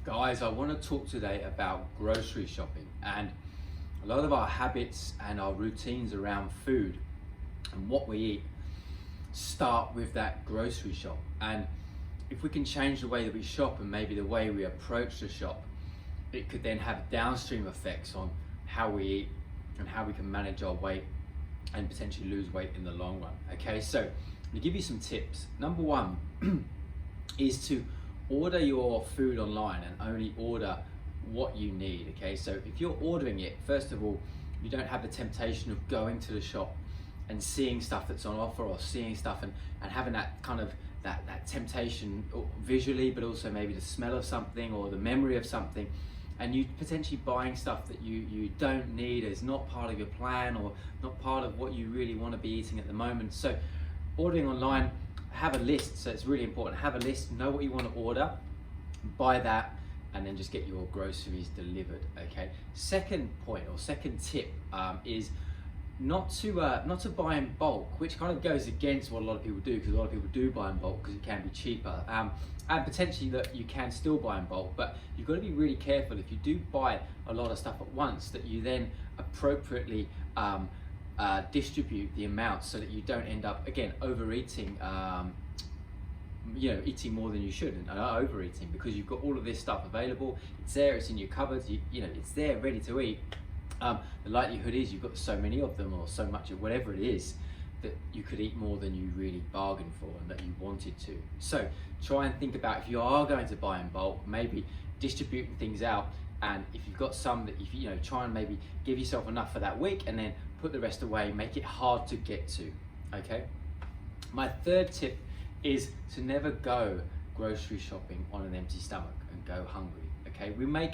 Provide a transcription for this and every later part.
Guys, I want to talk today about grocery shopping and a lot of our habits and our routines around food and what we eat start with that grocery shop. And if we can change the way that we shop and maybe the way we approach the shop, it could then have downstream effects on how we eat and how we can manage our weight and potentially lose weight in the long run. Okay, so I'm gonna give you some tips. Number one is to order your food online and only order what you need. Okay, so if you're ordering it, first of all, you don't have the temptation of going to the shop and seeing stuff that's on offer, or seeing stuff and having that kind of that temptation visually, but also maybe the smell of something or the memory of something, and you potentially buying stuff that you don't need, is not part of your plan or not part of what you really want to be eating at the moment. So ordering online, have a list. So it's really important, have a list, know what you want to order, buy that, and then just get your groceries delivered. Okay, second point or second tip is not to buy in bulk, which kind of goes against what a lot of people do, because a lot of people do buy in bulk because it can be cheaper, and potentially that you can still buy in bulk, but you've got to be really careful if you do buy a lot of stuff at once, that you then appropriately distribute the amount so that you don't end up again overeating, eating more than you should, and overeating, because you've got all of this stuff available. It's there, it's in your cupboards, it's there ready to eat. The likelihood is you've got so many of them, or so much of whatever it is, that you could eat more than you really bargained for and that you wanted to. So try and think about, if you are going to buy in bulk, maybe distributing things out, and if you've got some that try and maybe give yourself enough for that week and then put the rest away, make it hard to get to. Okay, my third tip is to never go grocery shopping on an empty stomach and go hungry. Okay, we make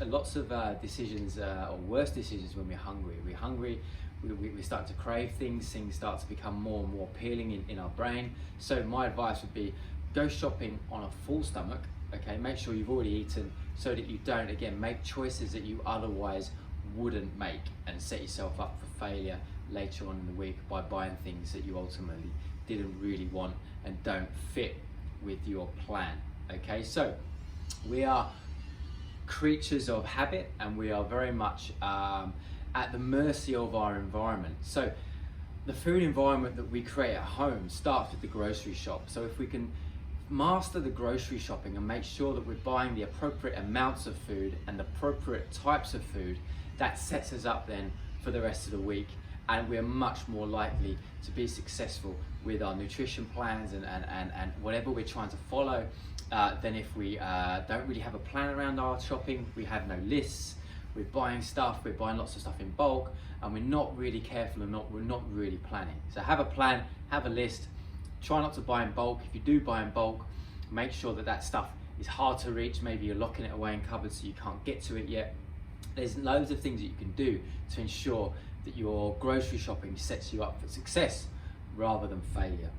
lots of decisions, or worse decisions, when we're hungry. We start to crave things start to become more and more appealing in our brain. So my advice would be, go shopping on a full stomach. Okay, make sure you've already eaten, so that you don't again make choices that you otherwise wouldn't make, and set yourself up for failure later on in the week by buying things that you ultimately didn't really want and don't fit with your plan. Okay, so we are creatures of habit, and we are very much at the mercy of our environment. So the food environment that we create at home starts with the grocery shop. So if we can master the grocery shopping and make sure that we're buying the appropriate amounts of food and the appropriate types of food, that sets us up then for the rest of the week, and we're much more likely to be successful with our nutrition plans and whatever we're trying to follow, than if we don't really have a plan around our shopping. We have no lists, we're buying lots of stuff in bulk, and we're not really careful, and we're not really planning. So have a plan, have a list, try not to buy in bulk. If you do buy in bulk, make sure that stuff is hard to reach. Maybe you're locking it away in cupboards so you can't get to it yet. There's loads of things that you can do to ensure that your grocery shopping sets you up for success rather than failure.